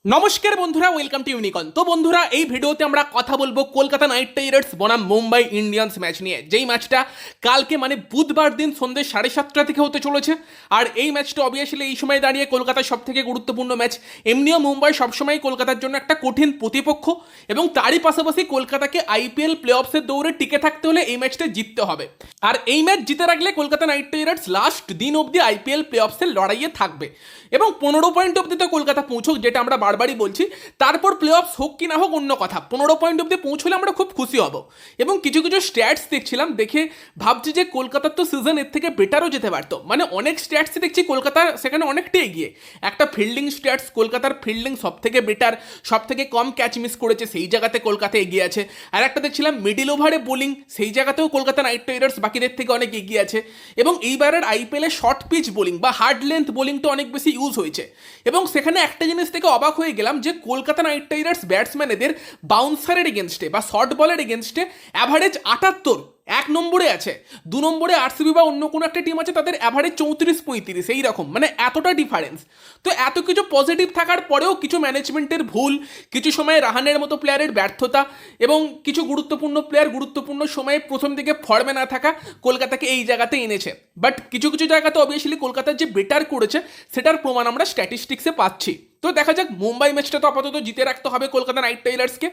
নমস্কার বন্ধুরা, welcome to ইউনিকন। তো বন্ধুরা, এই ভিডিওতে আমরা কথা বলবো কলকাতা নাইট রাইডার্স বনাম মুম্বাই ইন্ডিয়ান্স ম্যাচ নিয়ে, যেই ম্যাচটা কালকে মানে বুধবার দিন সন্ধ্যে 7:30 থেকে হতে চলেছে। আর এই ম্যাচটা অবভিয়াসলি এই সময় দাঁড়িয়ে কলকাতার সব থেকে গুরুত্বপূর্ণ ম্যাচ। এমনিও মুম্বাই সবসময় কলকাতার জন্য একটা কঠিন প্রতিপক্ষ, এবং তারই পাশাপাশি কলকাতাকে আইপিএল প্লে অফসের দৌড়ে টিকে থাকতে হলে এই ম্যাচটা জিততে হবে। আর এই ম্যাচ জিতে রাখলে কলকাতা নাইট রাইডার্স লাস্ট দিন অবধি আইপিএল প্লে অফসের লড়াইয়ে থাকবে, এবং 15 পয়েন্ট অবধি তো কলকাতা পৌঁছুক, যেটা আমরা বারবারই বলছি। তারপর প্লে অফস হোক কি না হোক অন্য কথা, 15 পয়েন্ট অবধি পৌঁছলে আমরা খুব খুশি হব। এবং কিছু কিছু স্ট্যাটস দেখছিলাম, দেখে ভাবছি যে কলকাতার তো সিজন এর থেকে বেটারও যেতে পারতো। মানে অনেক স্ট্যাটসে দেখছি কলকাতা সেখানে অনেকটা এগিয়ে। একটা ফিল্ডিং স্ট্যাটস, কলকাতার ফিল্ডিং সব থেকে বেটার, সব থেকে কম ক্যাচ মিস করেছে, সেই জায়গাতে কলকাতা এগিয়ে আছে। আর একটা দেখছিলাম মিডিল ওভারে বোলিং, সেই জায়গাতেও কলকাতা নাইট রাইডার্স বাকিদের থেকে অনেক এগিয়ে আছে। এবং এইবারের আইপিএলে শর্ট পিচ বোলিং বা হার্ড লেন্থ বোলিংটা অনেক বেশি ইউজ হয়েছে। এবং সেখানে একটা জিনিস থেকে অবাক হয়ে গেলাম যে কলকাতা নাইট রাইডার্স ব্যাটসম্যানেদের বাউন্সারের এগেনস্টে বা শর্ট বলের এগেনস্টে অ্যাভারেজ 78 এক নম্বরে আছে। 2 নম্বরে আরসিবি বা অন্য কোনো একটা টিম আছে, তাদের অ্যাভারেজ 34-35, এই রকম, মানে এতটা ডিফারেন্স। তো এত কিছু পজিটিভ থাকার পরেও কিছু ম্যানেজমেন্টের ভুল, কিছু সময় রাহানের মতো প্লেয়ারের ব্যর্থতা, এবং কিছু গুরুত্বপূর্ণ প্লেয়ার গুরুত্বপূর্ণ সময়ে প্রথম দিকে ফর্মে না থাকা কলকাতাকে এই জায়গাতে এনেছে। বাট কিছু কিছু জায়গাতে অবভিয়াসলি কলকাতার যে বেটার করেছে সেটার প্রমাণ আমরা স্ট্যাটিস্টিক্সে পাচ্ছি। তো দেখা যাক, মুম্বাই ম্যাচটা তো আপাতত জিতে রাখতে হবে কলকাতা নাইট রাইডার্সকে।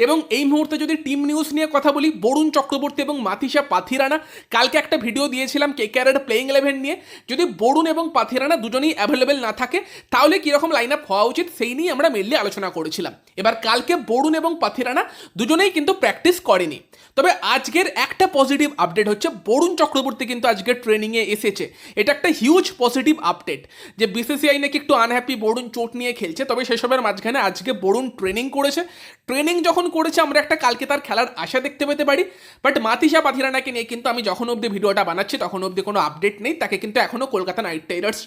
এবং এই মুহূর্তে যদি টিম নিউজ নিয়ে কথা বলি, বরুণ চক্রবর্তী এবং মাথিসা পাথিরানা, কালকে একটা ভিডিও দিয়েছিলাম কেকেআরের প্লেইং 11 নিয়ে। যদি বরুণ এবং পাথিরানা দুজনেই অ্যাভেলেবেল না থাকে তাহলে কীরকম লাইন আপ হওয়া উচিত সেই নিয়ে আমরা মেনলি আলোচনা করেছিলাম। এবার কালকে বরুণ এবং পাথিরানা দুজনেই কিন্তু প্র্যাকটিস করেনি। তবে আজকের একটা পজিটিভ আপডেট হচ্ছে বরুণ চক্রবর্তী কিন্তু আজকে ট্রেনিংয়ে এসেছে। এটা একটা হিউজ পজিটিভ আপডেট যে বিসিসিআই নাকি একটু আনহ্যাপি বরুণ চোট নিয়ে খেলছে, তবে সেসবের মাঝখানে আজকে বরুণ ট্রেনিং করেছে। ট্রেনিং যখন করেছে আমরা একটা কালকে তার খেলার আশা দেখতে পেতে পারি। বাট মাথিসা পাথিরানাকে নিয়ে কিন্তু আমি যখন অবধি ভিডিওটা বানাচ্ছি তখন অবধি কোনো আপডেট নেই। তাকে কিন্তু এখনও কলকাতা নাইট রাইডার্স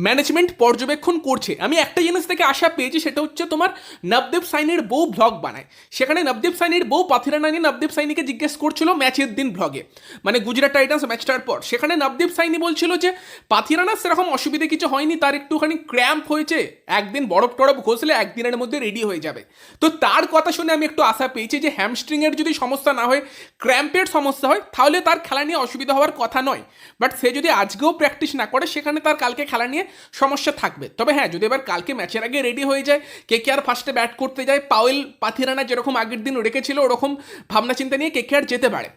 ম্যানেজমেন্ট পর্যবেক্ষণ করছে। আমি একটা জিনিস থেকে আশা পেয়েছি, সেটা হচ্ছে তোমার নবদীপ সাইনির বউ ব্লগ বানায়, সেখানে নবদীপ সাইনির বউ পাথিরানা নিয়ে নবদীপ সাইনিকে জিজ্ঞেস করছিল ম্যাচের দিন ব্লগে, মানে গুজরাট টাইটান্স ম্যাচটার পর। সেখানে নবদীপ সাইনি বলছিল যে পাথিরানার সেরকম অসুবিধে কিছু হয়নি, তার একটুখানি ক্র্যাম্প হয়েছে, একদিন বরফ টরফ ঘষলে একদিনের মধ্যে রেডি হয়ে যাবে। তো তার কথা শুনে আমি একটু আশা পেয়েছি যে হ্যামস্ট্রিংয়ের যদি সমস্যা না হয়, ক্র্যাম্পের সমস্যা হয়, তাহলে তার খেলা নিয়ে অসুবিধা হওয়ার কথা নয়। বাট সে যদি আজকেও প্র্যাকটিস না করে, সেখানে তার কালকে খেলা নিয়ে সমস্যা থাকবে। তবে হ্যাঁ, যদি এবার কালকে ম্যাচের আগে রেডি হয়ে যায়, কেকেআর ফার্স্টে ব্যাট করতে যায়, পাওয়েল পাথিরানা যেরকম আগের দিন রেখেছিল ওরকম ভাবনা চিন্তা নিয়ে কেকেআর যেতে পারে।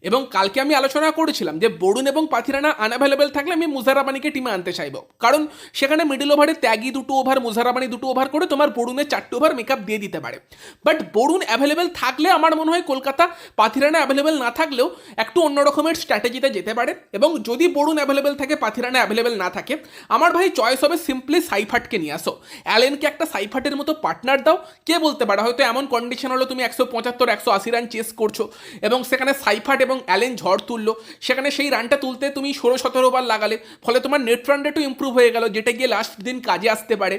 এবং কালকে আমি আলোচনা করেছিলাম যে বরুণ এবং পাথিরানা আনঅ্যাভেলেবেল থাকলে আমি মুজারাবানিকে টিমে আনতে চাইবো, কারণ সেখানে মিডল ওভারে ত্যাগী 2 ওভার, মুজারাবানি 2 ওভার করে তোমার বরুণের 4 ওভার মেকআপ দিয়ে দিতে পারে। বাট বরুণ অ্যাভেলেবেল থাকলে আমার মনে হয় কলকাতা পাথিরানা অ্যাভেলেবেল না থাকলেও একটু অন্য রকমের স্ট্র্যাটেজিতে যেতে পারে। এবং যদি বরুণ অ্যাভেলেবেল থাকে, পাথিরানা অ্যাভেলেবেল না থাকে, আমার ভাই চয়েস হবে সিম্পলি সাইফাটকে নিয়ে আসো। অ্যালেনকে একটা সাইফাটের মতো পার্টনার দাও। কে বলতে পারে হয়তো এমন কন্ডিশন হলো তুমি 175-180 রান চেস করছো, এবং সেখানে সাইফাট এবং অ্যালেন ঝড় তুললো, সেখানে সেই রানটা তুলতে তুমি 16-17 ওভার লাগালে, ফলে তোমার নেট রান রেটও ইম্প্রুভ হয়ে গেল, যেটা গিয়ে লাস্ট দিন কাজে আসতে পারে।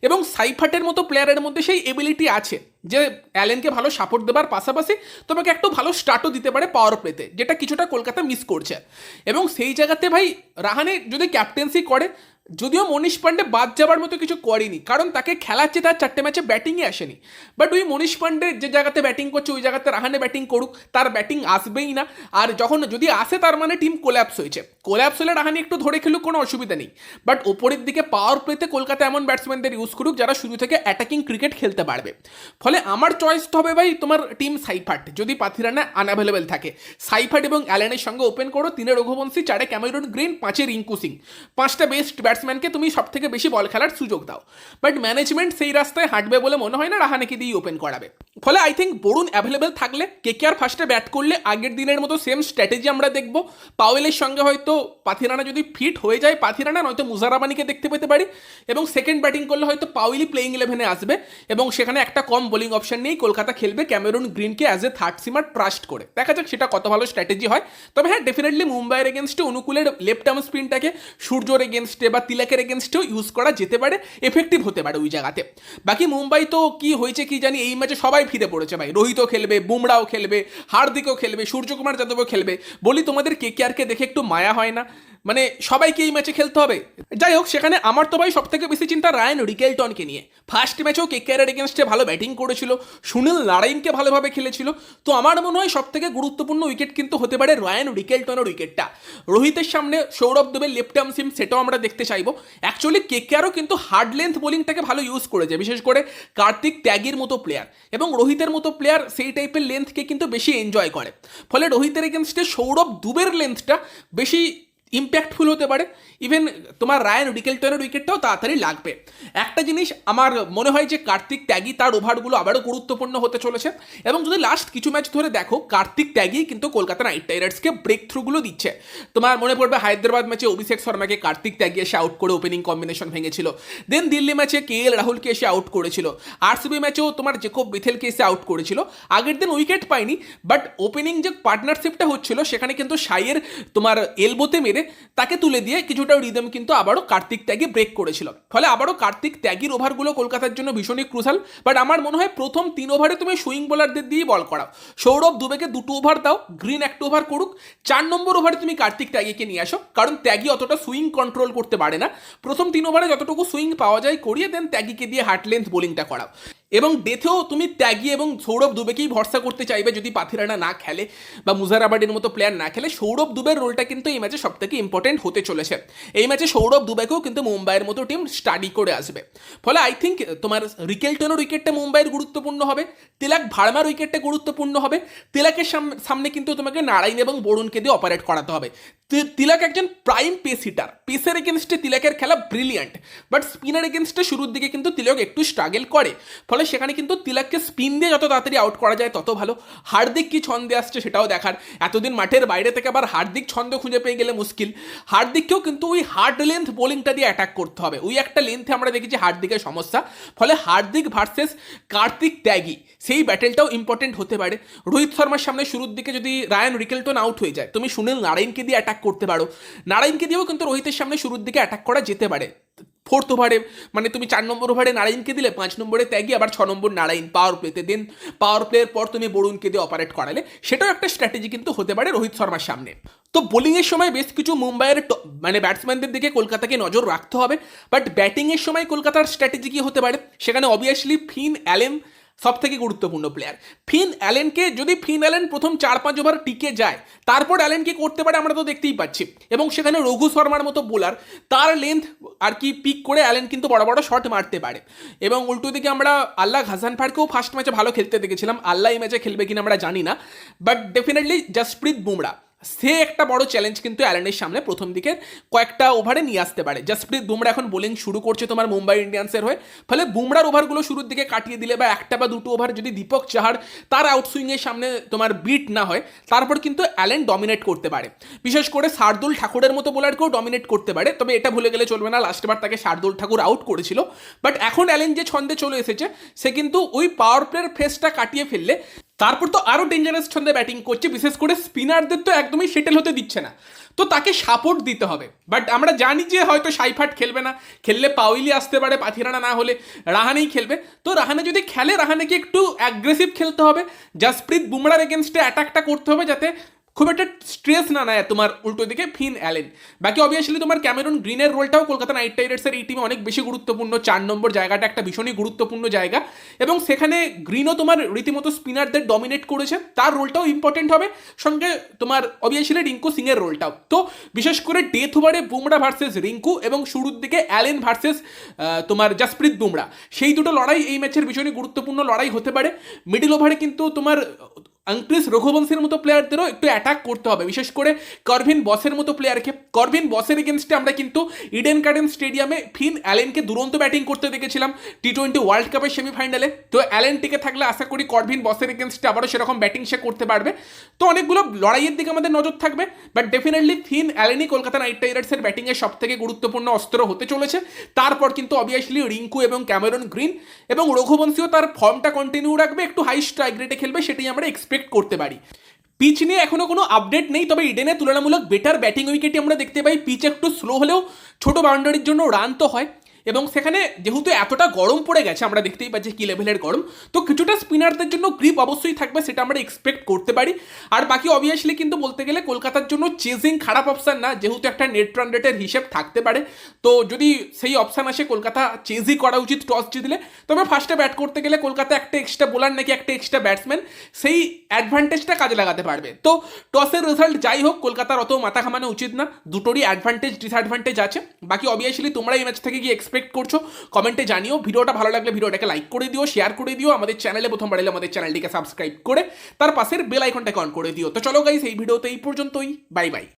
এবং সাইফাটের মতো প্লেয়ারের মধ্যে সেই এবিলিটি আছে যে অ্যালেনকে ভালো সাপোর্ট দেবার পাশাপাশি তোমাকে একটু ভালো স্টার্টও দিতে পারে পাওয়ার প্লেতে, যেটা কিছুটা কলকাতা মিস করছে। এবং সেই জায়গাতে ভাই রাহানে যদি ক্যাপ্টেন্সি করে, যদিও মনীষ পান্ডে বাদ যাবার মতো কিছু করেনি, কারণ তাকে খেলাচ্ছে, তার 4টে ম্যাচে ব্যাটিংয়ে আসেনি। বাট ওই মনীষ পান্ডে যে জায়গাতে ব্যাটিং করছে ওই জায়গাতে রাহানে ব্যাটিং করুক, তার ব্যাটিং আসবেই না। আর যখন যদি আসে তার মানে টিম কোল্যাপস হয়েছে, কোল্যাপস হলে রাহানে একটু ধরে খেলুক, কোনো অসুবিধা নেই। বাট ওপরের দিকে পাওয়ার প্লেতে কলকাতা এমন ব্যাটসম্যানদের ইউজ করুক যারা শুরু থেকে অ্যাটাকিং ক্রিকেট খেলতে পারবে। ফলে আমার চয়েস তো হবে ভাই তোমার টিম সাইফাট, যদি পাথিরানা আনঅ্যাভেলেবেল থাকে। সাইফাট এবং অ্যালেনের সঙ্গে ওপেন করো, 3 রঘুবংশী, 4 ক্যামেরন গ্রিন, 5 রিঙ্কু সিং, 5টা বেস্ট ব্যাটসম্যানকে তুমি সব থেকে বেশি বল খেলার সুযোগ দাও। বাট ম্যানেজমেন্ট সেই রাস্তায় হাঁটবে বলে মনে হয় না, রাহানেকে দিয়ে ওপেন করাবে। ফলে আই থিঙ্ক বরুণ অ্যাভেলেবেল থাকলে, কেকেআর ফার্স্টে ব্যাট করলে আগের দিনের মতো সেম স্ট্র্যাটেজি আমরা দেখবো। পাওয়েলের সঙ্গে হয়তো পাথিরানা যদি ফিট হয়ে যায়, পাথিরানা নয়তো মুজারাবানিকে দেখতে পেতে পারি। এবং সেকেন্ড ব্যাটিং করলে হয়তো পাওয়েলই প্লেইং 11-এ আসবে, এবং সেখানে একটা কম বোলিং অপশন নিয়েই কলকাতা খেলবে ক্যামেরন গ্রিনকে as a third seamer trust করে। দেখা যাক সেটা কত ভালো স্ট্র্যাটেজি হয়। তবে হ্যাঁ, ডেফিনেটলি মুম্বাইয়ের এগেনস্টে অনুকূলের লেফট আর্ম স্পিনটাকে সূর্যর এগেনস্টে বা তিলকের এগেনস্টেও ইউজ করা যেতে পারে, এফেক্টিভ হতে পারে ওই জায়গাতে। বাকি মুম্বাই তো কি হয়েছে কি জানি, এই ম্যাচে সবাই ফিরে পড়েছে ভাই। রোহিতও খেলবে, বুমরাও খেলবে, হার্দিকও খেলবে, সূর্যকুমার যাদবও খেলবে। বলি তোমাদের কেকেআরকে দেখে একটু মায়া হয় না? মানে সবাইকে এই ম্যাচে খেলতে হবে। যাই হোক, সেখানে আমার তো ভাই সব থেকে বেশি চিন্তা রায়ান রিকেলটনকে নিয়ে। ফার্স্ট ম্যাচেও কেকেআরের এগেনস্টে ভালো ব্যাটিং করেছিল, সুনীল নারাইনকে ভালোভাবে খেলেছিল। তো আমার মনে হয় সব থেকে গুরুত্বপূর্ণ উইকেট কিন্তু হতে পারে রায়ান রিকেলটনের উইকেটটা। রোহিতের সামনে সৌরভ দুবে লেফট আর্ম সিম, সেটাও আমরা দেখতে চাইবো। অ্যাকচুয়ালি কেকেআরও কিন্তু হার্ড লেন্থ বোলিংটাকে ভালো ইউজ করেছে, বিশেষ করে কার্তিক ত্যাগীর মতো প্লেয়ার এবং রোহিতের মতো প্লেয়ার সেই টাইপের লেন্থকে কিন্তু বেশি এনজয় করে। ফলে রোহিতের এগেনস্টে সৌরভ দুবের লেন্থটা বেশি ইম্প্যাক্টফুল হতে পারে। ইভেন তোমার রায়ান রিকেলটনের উইকেটটাও তাড়াতাড়ি লাগবে। একটা জিনিস আমার মনে হয় যে কার্তিক ত্যাগী তার ওভারগুলো আবারও গুরুত্বপূর্ণ হতে চলেছে। এবং যদি লাস্ট কিছু ম্যাচ ধরে দেখো, কার্তিক ত্যাগী কিন্তু কলকাতা নাইট রাইডার্সকে ব্রেক থ্রুগুলো দিচ্ছে। তোমার মনে পড়বে হায়দ্রাবাদ ম্যাচে অভিষেক শর্মাকে কার্তিক ত্যাগী এসে আউট করে ওপেনিং কম্বিনেশন ভেঙেছিল। দেন দিল্লি ম্যাচে কেএল রাহুলকে এসে আউট করেছিল। আরসিবি ম্যাচেও তোমার জেকব বিথেলকে এসে আউট করেছিল। আগের দিন উইকেট পায়নি, বাট ওপেনিং যে পার্টনারশিপটা হচ্ছিল সেখানে কিন্তু সাইয়ের তোমার এলবোতে মেরে তাকে তুলে দিয়ে কিছুটা রিদম কিন্তু আবারও কার্তিক ত্যাগী ব্রেক করেছিল। ফলে আবারও কার্তিক ত্যাগীর ওভারগুলো কলকাতার জন্য ভীষণই ক্রুশাল। বাট আমার মনে হয় প্রথম 3 ওভারে তুমি সুইং বোলারদের দিয়েই বল করাও। সৌরভ দুবেকে 2 ওভার দাও, গ্রিন 1 ওভার করুক। 4 নম্বর ওভারে তুমি কার্তিক ত্যাগীকে নিয়ে আসো, কারণ ত্যাগী অতটা সুইং কন্ট্রোল করতে পারে না। প্রথম 3 ওভারে যতটুকু সুইং পাওয়া যায় করিয়ে দেন ত্যাগীকে দিয়ে হার্ড লেন্থ বোলিংটা করাও। এবং ডেথেও তুমি ত্যাগী এবং সৌরভ দুবেকেই ভরসা করতে চাইবে যদি পাথিরানা না খেলে বা মুজারাবাডের মতো প্লেয়ার না খেলে। সৌরভ দুবের রোলটা কিন্তু এই ম্যাচে সবথেকে ইম্পর্টেন্ট হতে চলেছে। এই ম্যাচে সৌরভ দুবেকেও কিন্তু মুম্বাইয়ের মতো টিম স্টাডি করে আসবে। ফলে আই থিঙ্ক তোমার রিকেলটনের উইকেটটা মুম্বাইয়ের গুরুত্বপূর্ণ হবে, তিলক ভার্মার উইকেটটা গুরুত্বপূর্ণ হবে। তিলকের সামনে কিন্তু তোমাকে নারাইন এবং বরুণকে দিয়ে অপারেট করাতে হবে। তিলক একজন প্রাইম পেস হিটার, পেসের এগেনস্টে তিলকের খেলা ব্রিলিয়ান্ট, বাট স্পিনার এগেনস্টে শুরুর দিকে কিন্তু তিলক একটু স্ট্রাগল করে। ফলে সেখানে কিন্তু তিলককে স্পিন দিয়ে যত তাড়াতাড়ি আউট করা যায় তত ভালো। হার্দিক কি ছন্দে আসছে সেটাও দেখার। এতদিন মাঠের বাইরে থেকে আবার হার্দিক ছন্দ খুঁজে পেয়ে গেলে মুশকিল। হার্দিককেও কিন্তু ওই হার্ড লেন্থ বোলিংটা দিয়ে অ্যাটাক করতে হবে। ওই একটা লেন্থে আমরা দেখেছি হার্দিকের সমস্যা। ফলে হার্দিক ভার্সেস কার্তিক ত্যাগী সেই ব্যাটেলটাও ইম্পর্টেন্ট হতে পারে। রোহিত শর্মার সামনে শুরুর দিকে যদি রায়ান রিকেলটন আউট হয়ে যায়, তুমি সুনীল নারাইনকে দিয়ে অ্যাটাক করতে পারো। নারাইনকে দিয়েও কিন্তু রোহিতের সামনে শুরুর দিকে অ্যাটাক করা যেতে পারে। 4th ওভারে মানে তুমি 4 নম্বর ওভারে নারাইনকে দিলে, 5 নম্বরে ত্যাগী, আবার 6 নম্বর নারাইন পাওয়ার প্লেতে। দেন পাওয়ার প্লের পর তুমি বরুণকে দিয়ে অপারেট করালে, সেটাও একটা স্ট্র্যাটেজি কিন্তু হতে পারে রোহিত শর্মার সামনে। তো বোলিংয়ের সময় বেশ কিছু মুম্বাইয়ের মানে ব্যাটসম্যানদের দিকে কলকাতাকে নজর রাখতে হবে। বাট ব্যাটিংয়ের সময় কলকাতার স্ট্র্যাটেজি কি হতে পারে, সেখানে অবভিয়াসলি ফিন অ্যালেন সব থেকে গুরুত্বপূর্ণ প্লেয়ার। ফিন অ্যালেনকে যদি ফিন অ্যালেন প্রথম 4-5 ওভার টিকে যায়, তারপর অ্যালেন কি করতে পারে আমরা তো দেখতেই পাচ্ছি। এবং সেখানে রঘু শর্মার মতো বোলার, তার লেন্থ আর কি পিক করে অ্যালেন কিন্তু বড় বড় শট মারতে পারে। এবং উল্টো দিকে আমরা আল্লাহ হাসানফারকেও ফার্স্ট ম্যাচে ভালো খেলতে দেখেছিলাম। আল্লাহ এই ম্যাচে খেলবে কিনা আমরা জানি না, বাট ডেফিনেটলি জসপ্রীত বুমরা সে একটা বড় চ্যালেঞ্জ কিন্তু অ্যালেনের সামনে প্রথম দিকে কয়েকটা ওভারে নিয়ে আসতে পারে। জসপ্রীত বুমরা এখন বোলিং শুরু করছে তোমার মুম্বাই ইন্ডিয়ান্সের হয়ে। ফলে বুমরার ওভারগুলো শুরুর দিকে কাটিয়ে দিলে বা 1 বা 2 ওভার যদি দীপক চাহার তার আউটসুইংয়ের সামনে তোমার বিট না হয়, তারপর কিন্তু অ্যালেন ডমিনেট করতে পারে। বিশেষ করে শার্দুল ঠাকুরের মতো বোলারকেও ডমিনেট করতে পারে। তবে এটা ভুলে গেলে চলবে না, লাস্টবার তাকে শার্দুল ঠাকুর আউট করেছিল। বাট এখন অ্যালেন যে ছন্দে চলে এসেছে, সে কিন্তু ওই পাওয়ার প্লের ফেসটা কাটিয়ে ফেললে তারপর তো আরও ডেঞ্জারাস ছন্দে ব্যাটিং করছে। বিশেষ করে স্পিনারদের তো একদমই সেটেল হতে দিচ্ছে না, তো তাকে সাপোর্ট দিতে হবে। বাট আমরা জানি যে হয়তো সাইফাট খেলবে না, খেললে পাউইলি আসতে পারে, পাথিরানা না হলে রাহানেই খেলবে। তো রাহানে যদি খেলে, রাহানেকে একটু অ্যাগ্রেসিভ খেলতে হবে। জসপ্রীত বুমরার এগেনস্টে অ্যাটাকটা করতে হবে যাতে খুব একটা স্ট্রেস না নেয় তোমার উল্টো দিকে ফিন অ্যালেন। বাকি অবভিয়াসলি তোমার ক্যামেরন গ্রিনের রোলটাও কলকাতা নাইট রাইডার্সের এই টিমে অনেক বেশি গুরুত্বপূর্ণ। 4 নম্বর জায়গাটা একটা ভীষণই গুরুত্বপূর্ণ জায়গা, এবং সেখানে গ্রিনও তোমার রীতিমতো স্পিনারদের ডমিনেট করেছে, তার রোলটাও ইম্পর্টেন্ট হবে। সঙ্গে তোমার অবভিয়াসলি রিঙ্কু সিংয়ের রোলটাও। তো বিশেষ করে ডেথ ওভারে বুমরা ভার্সেস রিঙ্কু এবং শুরুর দিকে অ্যালেন ভার্সেস তোমার জসপ্রীত বুমরা, সেই দুটো লড়াই এই ম্যাচের ভীষণই গুরুত্বপূর্ণ লড়াই হতে পারে। মিডল ওভারে কিন্তু তোমার আংক্রিস রঘুবংশের মতো প্লেয়ারদেরও একটু অ্যাটাক করতে হবে, বিশেষ করে করভিন বসের মতো প্লেয়ারকে। করভিন বসের এগেনস্টে আমরা কিন্তু ইডেন গার্ডেন স্টেডিয়ামে ফিন অ্যালেনকে দুরন্ত ব্যাটিং করতে দেখেছিলাম T20 ওয়ার্ল্ড কাপের সেমিফাইনালে। তো অ্যালেন টিকে থাকলে আশা করি করভিন বসের এগেনস্টে আবারও সেরকম ব্যাটিং সে করতে পারবে। তো অনেকগুলো লড়াইয়ের দিকে আমাদের নজর থাকবে। বাট ডেফিনেটলি ফিন অ্যালেনই কলকাতা নাইট রাইডার্সের ব্যাটিংয়ের সব থেকে গুরুত্বপূর্ণ অস্ত্র হতে চলেছে। তারপর কিন্তু অবভিয়াসলি রিঙ্কু এবং ক্যামেরন গ্রিন এবং রঘুবংশীও তার ফর্মটা কন্টিনিউ রাখবে, একটু হাই স্ট্রাইক রেটে খেলবে, সেটাই আমরা এক্সপেক্ট করতে পারি। পিচ নিয়ে এখনো কোনো আপডেট নেই, তবে ইডেনে তুলনামূলক বেটার ব্যাটিং উইকেটই আমরা দেখতে পাই। পিচ একটু স্লো হলেও ছোট বাউন্ডারির জন্য রান তো হয়। এবং সেখানে যেহেতু এতটা গরম পড়ে গেছে, আমরা দেখতেই পাচ্ছি কি লেভেলের গরম, তো কিছুটা স্পিনারদের জন্য গ্রিপ অবশ্যই থাকবে, সেটা আমরা এক্সপেক্ট করতে পারি। আর বাকি অবভিয়াসলি কিন্তু বলতে গেলে কলকাতার জন্য চেজিং খারাপ অপশান না, যেহেতু একটা নেট রান রেটের হিসেব থাকতে পারে। তো যদি সেই অপশান আসে কলকাতা চেজই করা উচিত টস জিতলে। তবে ফার্স্টে ব্যাট করতে গেলে কলকাতা একটা এক্সট্রা বোলার নাকি একটা এক্সট্রা ব্যাটসম্যান, সেই অ্যাডভান্টেজটা কাজে লাগাতে পারবে। তো টসের রেজাল্ট যাই হোক, কলকাতার অত মাথা ঘামানো উচিত না, দুটোরই অ্যাডভান্টেজ ডিসঅ্যাডভান্টেজ আছে। বাকি অবভিয়াসলি তোমরা এই ম্যাচ থেকে কি এক্সপেক্ট করছো কমেন্টে জানিও। ভিডিওটা ভালো লাগলে ভিডিওটাকে লাইক করে দিও, শেয়ার করে দিও, আমাদের চ্যানেলে প্রথমবার এলে আমাদের চ্যানেলটিকে সাবস্ক্রাইব করে তার পাশের বেল আইকনটাকে অন করে দিও। তো চলো গাইস, এই ভিডিওতে এই পর্যন্তই, বাই বাই।